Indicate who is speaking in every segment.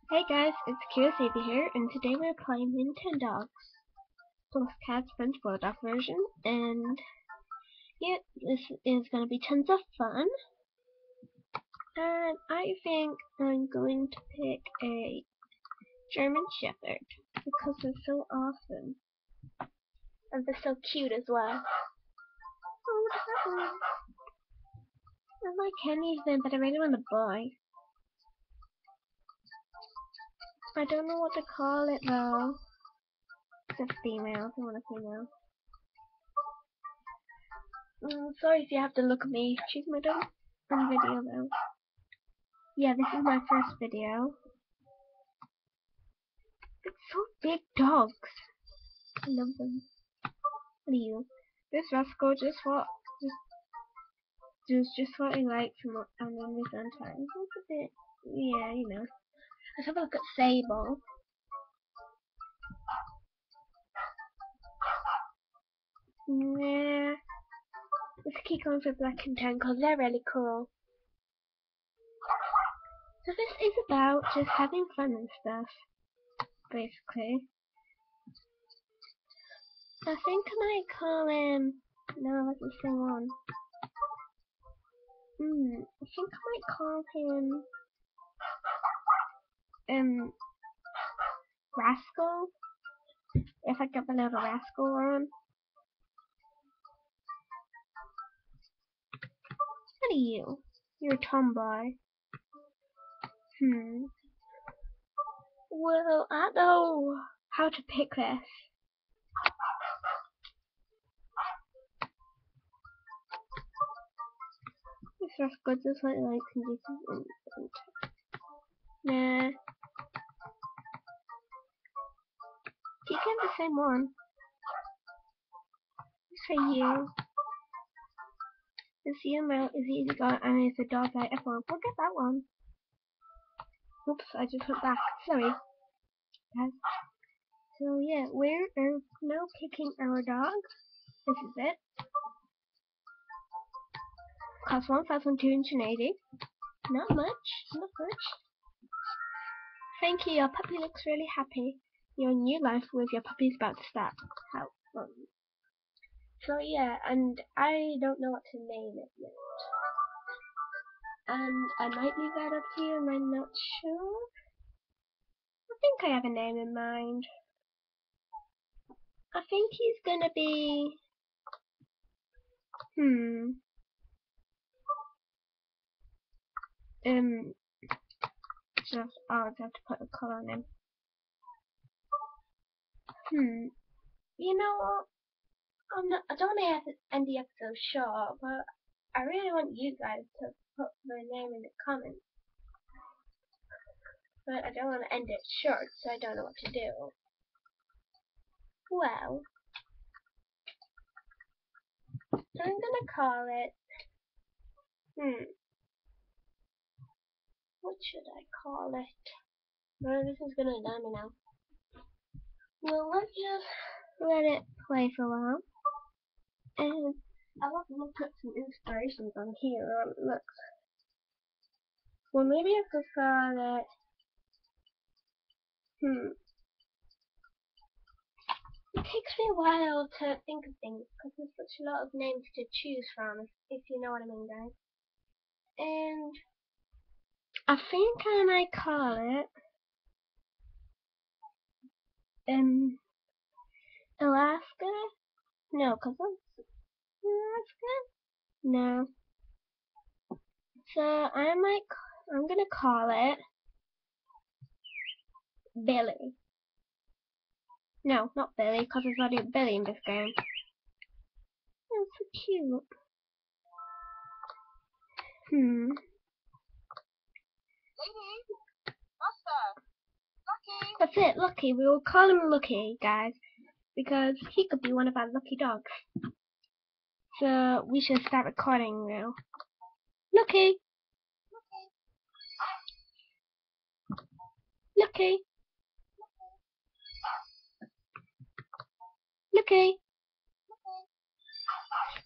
Speaker 1: Hey guys, it's QSAV here, and today we're playing Nintendogs+Cats French Bulldog version, and yeah, this is going to be tons of fun, and I think I'm going to pick a German Shepherd, because they're so awesome, and they're so cute as well. Oh, look at that one. I like any of them, but I really want a boy. I don't know what to call it though. It's a female, I want a female. Sorry if you have to look at me. She's my dog on video though. Yeah, this is my first video. It's so big dogs. I love them. What are you? This rascal just what I like from what I'm on this time. Look a bit, yeah, you know. Let's have a look at Sable. Nah. Let's keep going for Black and Tan because they're really cool. So this is about just having fun and stuff, basically. I think I might call him. No, that's the same one. I think I might call him Rascal. If I get the little Rascal on. What are you? You're a tomboy. Well, I don't know how to pick this. This Rascal just like conditions. Nah. Keep getting the same one. It's for you. It's you, Mel. It's easy going, and it's a dog like F1. We'll get that one. Oops, I just went back. Sorry. Guys. So yeah, we're now picking our dog. This is it. Costs 1,280. Not much. Not much. Thank you. Your puppy looks really happy. Your new life with your puppy's about to start. How fun. So yeah, and I don't know what to name it yet. And I might leave that up to you, and I'm not sure. I think I have a name in mind. I think he's gonna be just I'll have to put a colour on him. You know what? I don't want to end the episode short, but I really want you guys to put my name in the comments. But I don't want to end it short, so I don't know what to do. Well, I'm gonna call it. What should I call it? No, this is gonna annoy me now. Well, let's just let it play for a while. And I want to put some inspirations on here. Look. Well, maybe I could call it. It takes me a while to think of things because there's such a lot of names to choose from, if you know what I mean, guys. And I think I might call it Alaska. No, because that's Alaska. No. So I'm gonna call it Billy. No, not Billy, because there's already a Billy in this game. Oh, so cute. That's it, Lucky. We will call him Lucky, guys, because he could be one of our lucky dogs. So we should start recording now. Lucky! Lucky! Lucky!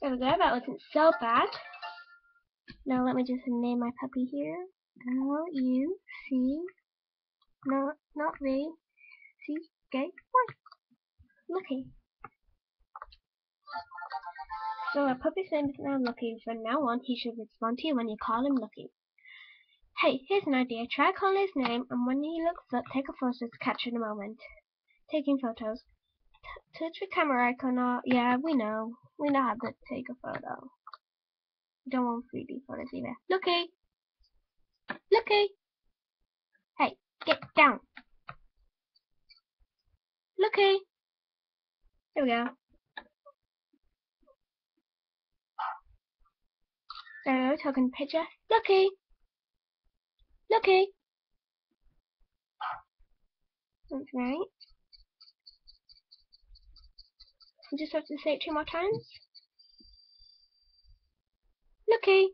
Speaker 1: There we go, that wasn't so bad. Now let me just name my puppy here. Lucky. No, not V. C, K, 1. Lucky. So our puppy's name is now Lucky. From now on, he should respond to you when you call him Lucky. Hey, here's an idea. Try calling his name, and when he looks up, take a photo to capture the moment. Taking photos. Touch the camera icon or... Yeah, we know. We know how to take a photo. We don't want 3D photos either. Lucky! Lucky! Hey, get down! Lucky! There we go. There we go, talking picture. Lucky! Lucky! That's right. You just have to say it 2 more times. Lucky!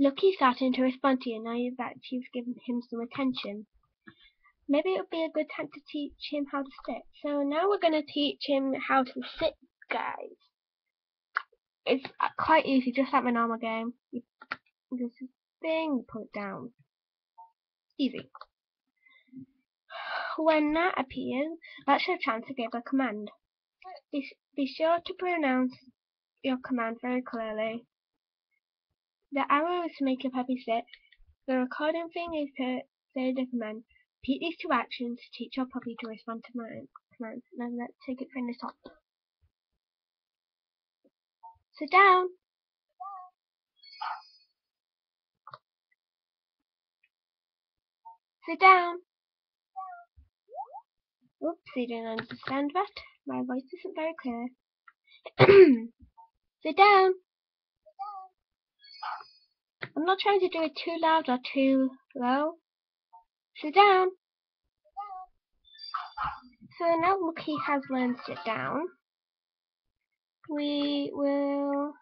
Speaker 1: Lucky's starting to respond to you now that you've given him some attention. Maybe it would be a good time to teach him how to sit. So now we're going to teach him how to sit, guys. It's quite easy, just like my normal game. This thing, you put it down. Easy. When that appears, that's your chance to give a command. Be sure to pronounce your command very clearly. The arrow is to make your puppy sit. The recording thing is to say the command. Repeat these 2 actions to teach your puppy to respond to my commands. Now let's take it from the top. Sit down. Sit down. Oops, you didn't understand that. My voice isn't very clear. Sit down. I'm not trying to do it too loud or too low. Sit down. So now Lucky has learned to sit down. We will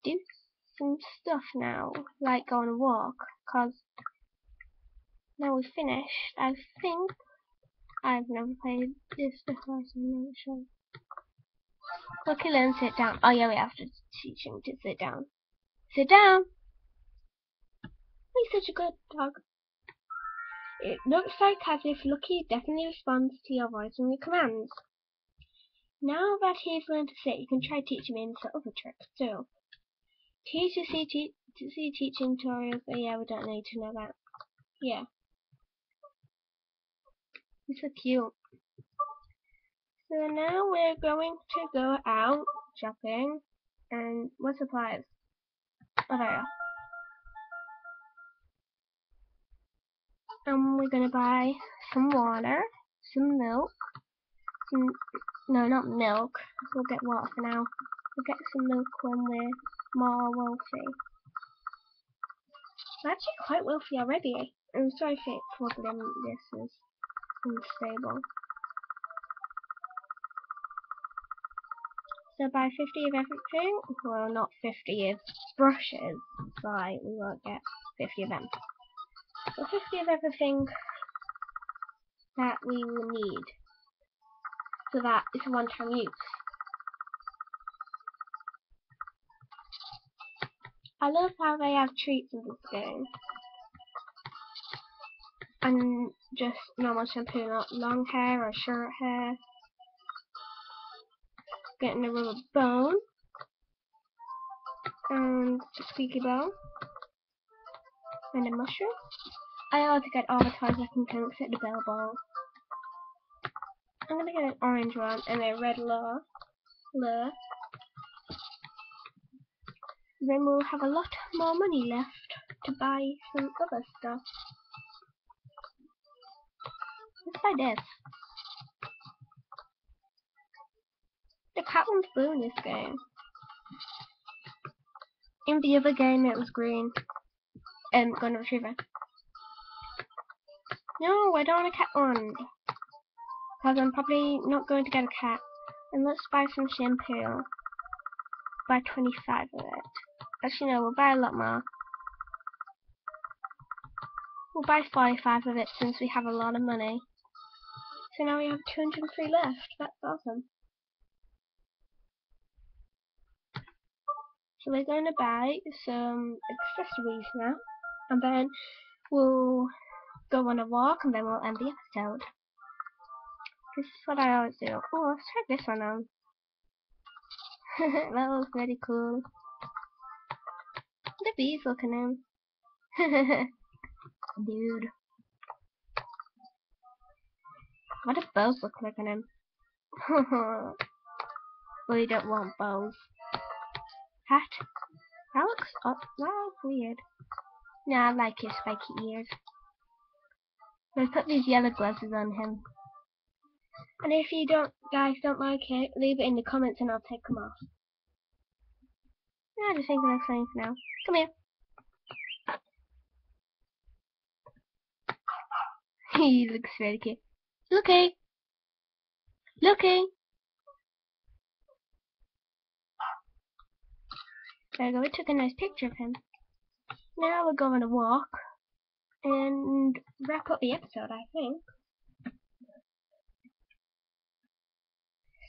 Speaker 1: do some stuff now, like go on a walk, because now we've finished. I think I've never played this before, so I'm not sure. Lucky learn to sit down. Oh yeah, we have to teach him to sit down. Sit down! He's such a good dog. It looks like as if Lucky definitely responds to your voice and your commands. Now that he's learned to sit, you can try teaching him some other tricks too. See teaching tutorials, but yeah, we don't need to know that. Yeah. He's so cute. So now we're going to go out shopping and what supplies? Oh, there you go. We're gonna buy some water, some milk, no, not milk. We'll get water for now. We'll get some milk when we're more wealthy. We're actually quite wealthy already. I'm sorry for problem. This is unstable. So buy 50 of everything. Well, not 50 of brushes. Sorry, we won't get 50 of them. So 50 of everything that we will need. So that is a one-time use. I love how they have treats in this game. And just normal shampoo, not long hair or short hair. Getting a rubber bone. And a squeaky bone. And a mushroom. I ought to get all the toys I can except the bell ball. I'm gonna get an orange one and a red lure. Then we'll have a lot more money left to buy some other stuff. Let's buy this. The cat one's blue in this game. In the other game it was green. Golden retriever. No, I don't want a cat one. Because I'm probably not going to get a cat. And let's buy some shampoo. Buy 25 of it. Actually no, we'll buy a lot more. We'll buy 45 of it since we have a lot of money. So now we have 203 left. That's awesome. So we're going to buy some accessories now. And then we'll go on a walk and then we'll end the episode. This is what I always do. Oh, let's try this one on. That was very cool. The bees looking in. Dude. What do bows look like on him? We don't want bows. Hat? That looks weird. Nah, I like his spiky ears. Let's put these yellow glasses on him. And if you guys don't like it, leave it in the comments and I'll take them off. I just think it looks fine for now. Come here. He looks very cute. Looky! Looky! There we go, we took a nice picture of him. Now we're going to walk and wrap up the episode, I think.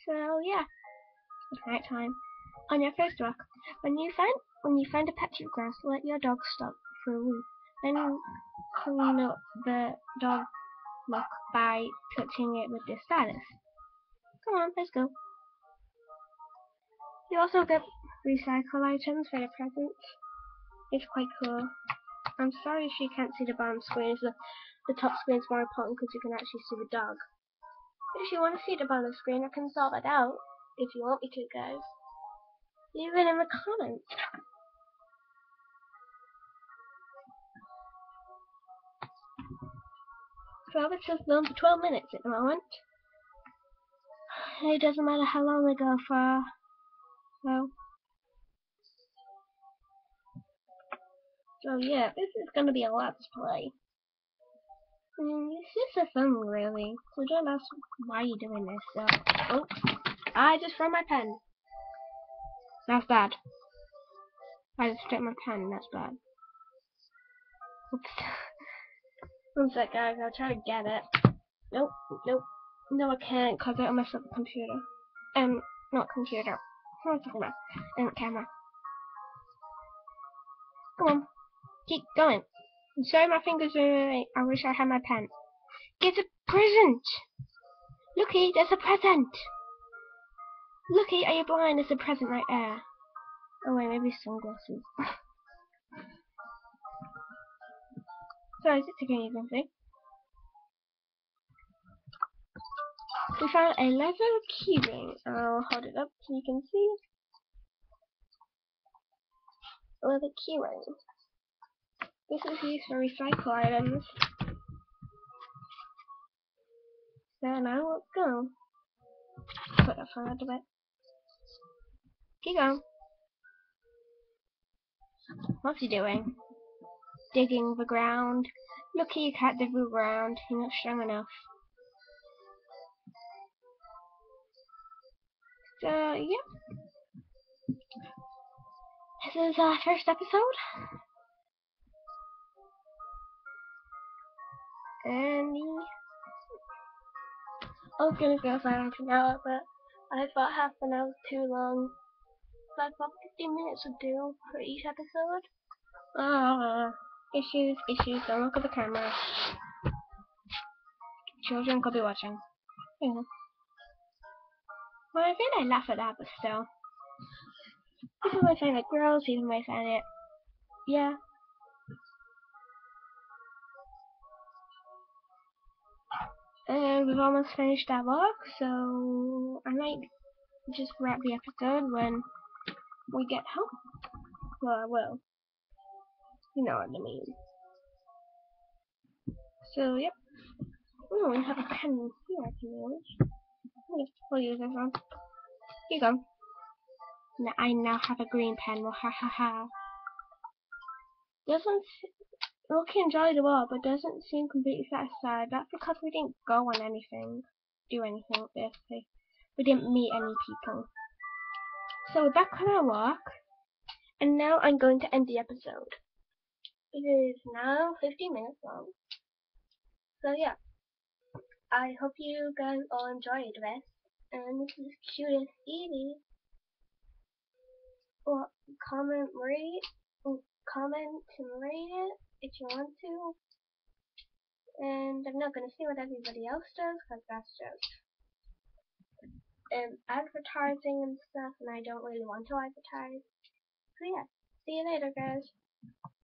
Speaker 1: So yeah, it's night time. On your first walk, when you find a patch of grass, let your dog stop for a wee. Then clean up the dog muck by touching it with the stylus. Come on, let's go. You also get recycle items for the presents. It's quite cool. I'm sorry if you can't see the bottom screen. The top screen is more important because you can actually see the dog. But if you want to see the bottom screen, I can sort that out. If you want me to, guys. Leave it in the comments. It says film for 12 minutes at the moment. It doesn't matter how long we go for. So yeah, this is going to be a let's play. It's just a fun, really. So don't ask why you're doing this. So, oh, I just threw my pen. That's bad. I just threw my pen. That's bad. Oops. One sec, guys. I'll try to get it. Nope, nope. No, I can't because it'll mess up the computer. Not computer. What am I talking about? Camera. Come on. Keep going. I'm sorry my fingers are. I wish I had my pen. It's a present! Looky, there's a present! Looky, are you blind? There's a present right there. Oh wait, maybe sunglasses. Sorry, is it taking anything? We found a leather keyring. I'll hold it up so you can see. A leather keyring. This is used for recycle items. So now let's go. Put that phone out of it. Keep going. What's he doing? Digging the ground. Looky, you can't dig the ground. You're not strong enough. So, yeah. This is our first episode. And I was gonna go for half an hour, but I thought half an hour was too long. So I thought 15 minutes would do for each episode. Issues, don't look at the camera. Children could be watching. Yeah. Well, I think I laugh at that, but still. People might find it gross, people might find it, yeah. And we've almost finished that vlog, so I might just wrap the episode when we get home. Well, I will. You know what I mean. So, yep. Oh, we have a pen here I can use. We'll use this one. Here you go. Now, I now have a green pen. Well, ha ha ha. Look, enjoy the world, but doesn't seem completely satisfied. That's because we didn't go on anything, do anything, basically. We didn't meet any people. So we're back on our walk, and now I'm going to end the episode. It is now 15 minutes long. So yeah, I hope you guys all enjoyed this. And this is cute as Evie. Well, comment, rate, comment and rate it if you want to. And I'm not going to see what everybody else does because that's just advertising and stuff, and I don't really want to advertise. So yeah, see you later, guys.